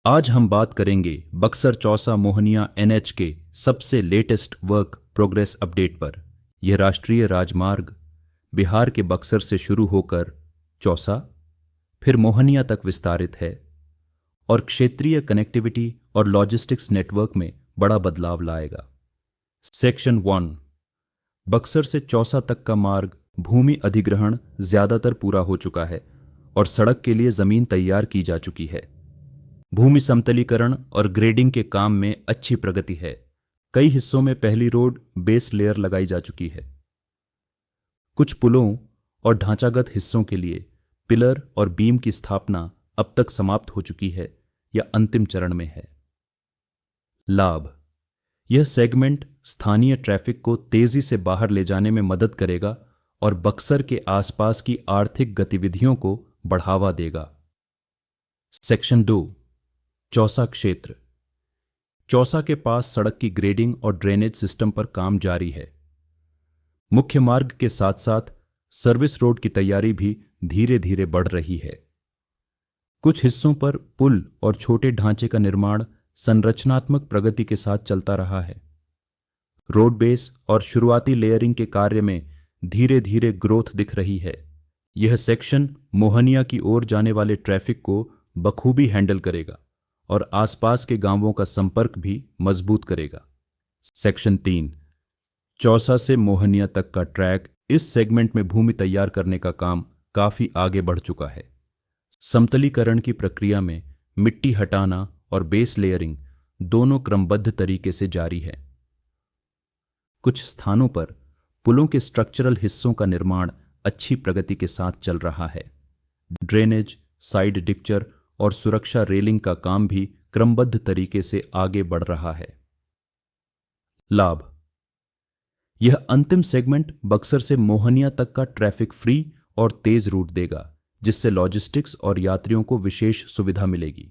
आज हम बात करेंगे बक्सर चौसा मोहनिया एनएच के सबसे लेटेस्ट वर्क प्रोग्रेस अपडेट पर। यह राष्ट्रीय राजमार्ग बिहार के बक्सर से शुरू होकर चौसा फिर मोहनिया तक विस्तारित है और क्षेत्रीय कनेक्टिविटी और लॉजिस्टिक्स नेटवर्क में बड़ा बदलाव लाएगा। सेक्शन 1 बक्सर से चौसा तक का मार्ग भूमि अधिग्रहण ज्यादातर पूरा हो चुका है और सड़क के लिए जमीन तैयार की जा चुकी है। भूमि समतलीकरण और ग्रेडिंग के काम में अच्छी प्रगति है। कई हिस्सों में पहली रोड बेस लेयर लगाई जा चुकी है। कुछ पुलों और ढांचागत हिस्सों के लिए पिलर और बीम की स्थापना अब तक समाप्त हो चुकी है या अंतिम चरण में है। लाभ: यह सेगमेंट स्थानीय ट्रैफिक को तेजी से बाहर ले जाने में मदद करेगा और बक्सर के आसपास की आर्थिक गतिविधियों को बढ़ावा देगा। सेक्शन 2 चौसा क्षेत्र। चौसा के पास सड़क की ग्रेडिंग और ड्रेनेज सिस्टम पर काम जारी है। मुख्य मार्ग के साथ साथ सर्विस रोड की तैयारी भी धीरे धीरे बढ़ रही है। कुछ हिस्सों पर पुल और छोटे ढांचे का निर्माण संरचनात्मक प्रगति के साथ चलता रहा है। रोड बेस और शुरुआती लेयरिंग के कार्य में धीरे धीरे ग्रोथ दिख रही है। यह सेक्शन मोहनिया की ओर जाने वाले ट्रैफिक को बखूबी हैंडल करेगा और आसपास के गांवों का संपर्क भी मजबूत करेगा। सेक्शन 3 चौसा से मोहनिया तक का ट्रैक। इस सेगमेंट में भूमि तैयार करने का काम काफी आगे बढ़ चुका है। समतलीकरण की प्रक्रिया में मिट्टी हटाना और बेस लेयरिंग दोनों क्रमबद्ध तरीके से जारी है। कुछ स्थानों पर पुलों के स्ट्रक्चरल हिस्सों का निर्माण अच्छी प्रगति के साथ चल रहा है। ड्रेनेज, साइड डिक्चर और सुरक्षा रेलिंग का काम भी क्रमबद्ध तरीके से आगे बढ़ रहा है। लाभ: यह अंतिम सेगमेंट बक्सर से मोहनिया तक का ट्रैफिक फ्री और तेज रूट देगा, जिससे लॉजिस्टिक्स और यात्रियों को विशेष सुविधा मिलेगी।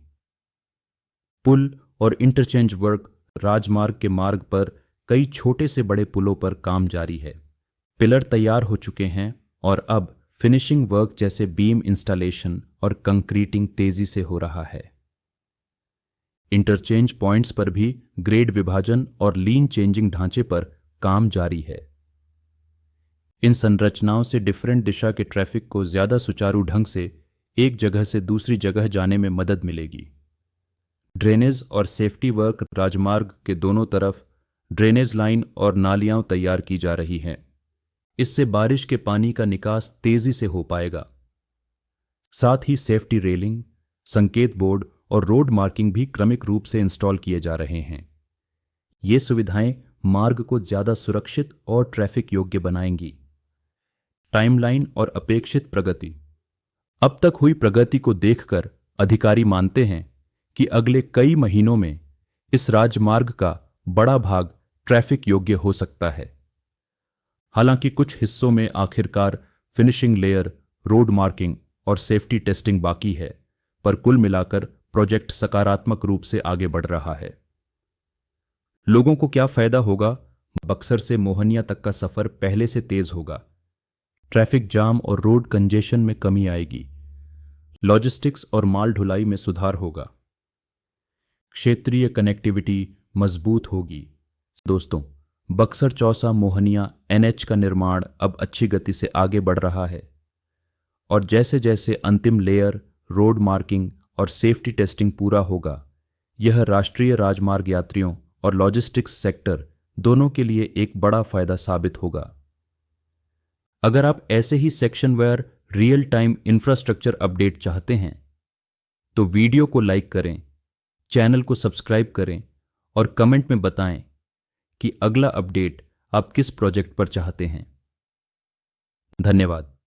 पुल और इंटरचेंज वर्क। राजमार्ग के मार्ग पर कई छोटे से बड़े पुलों पर काम जारी है। पिलर तैयार हो चुके हैं और अब फिनिशिंग वर्क जैसे बीम इंस्टॉलेशन और कंक्रीटिंग तेजी से हो रहा है। इंटरचेंज पॉइंट्स पर भी ग्रेड विभाजन और लीन चेंजिंग ढांचे पर काम जारी है। इन संरचनाओं से डिफरेंट दिशा के ट्रैफिक को ज्यादा सुचारू ढंग से एक जगह से दूसरी जगह जाने में मदद मिलेगी। ड्रेनेज और सेफ्टी वर्क। राजमार्ग के दोनों तरफ ड्रेनेज लाइन और नालियां तैयार की जा रही हैं। इससे बारिश के पानी का निकास तेजी से हो पाएगा। साथ ही सेफ्टी रेलिंग, संकेत बोर्ड और रोड मार्किंग भी क्रमिक रूप से इंस्टॉल किए जा रहे हैं। ये सुविधाएं मार्ग को ज्यादा सुरक्षित और ट्रैफिक योग्य बनाएंगी। टाइमलाइन और अपेक्षित प्रगति। अब तक हुई प्रगति को देखकर अधिकारी मानते हैं कि अगले कई महीनों में इस राजमार्ग का बड़ा भाग ट्रैफिक योग्य हो सकता है। हालांकि कुछ हिस्सों में आखिरकार फिनिशिंग लेयर, रोड मार्किंग और सेफ्टी टेस्टिंग बाकी है, पर कुल मिलाकर प्रोजेक्ट सकारात्मक रूप से आगे बढ़ रहा है। लोगों को क्या फायदा होगा? बक्सर से मोहनिया तक का सफर पहले से तेज होगा। ट्रैफिक जाम और रोड कंजेशन में कमी आएगी। लॉजिस्टिक्स और माल ढुलाई में सुधार होगा। क्षेत्रीय कनेक्टिविटी मजबूत होगी। दोस्तों, बक्सर चौसा मोहनिया एनएच का निर्माण अब अच्छी गति से आगे बढ़ रहा है और जैसे जैसे अंतिम लेयर, रोड मार्किंग और सेफ्टी टेस्टिंग पूरा होगा, यह राष्ट्रीय राजमार्ग यात्रियों और लॉजिस्टिक्स सेक्टर दोनों के लिए एक बड़ा फायदा साबित होगा। अगर आप ऐसे ही सेक्शन वार रियल टाइम इंफ्रास्ट्रक्चर अपडेट चाहते हैं तो वीडियो को लाइक करें, चैनल को सब्सक्राइब करें और कमेंट में बताएं कि अगला अपडेट आप किस प्रोजेक्ट पर चाहते हैं। धन्यवाद।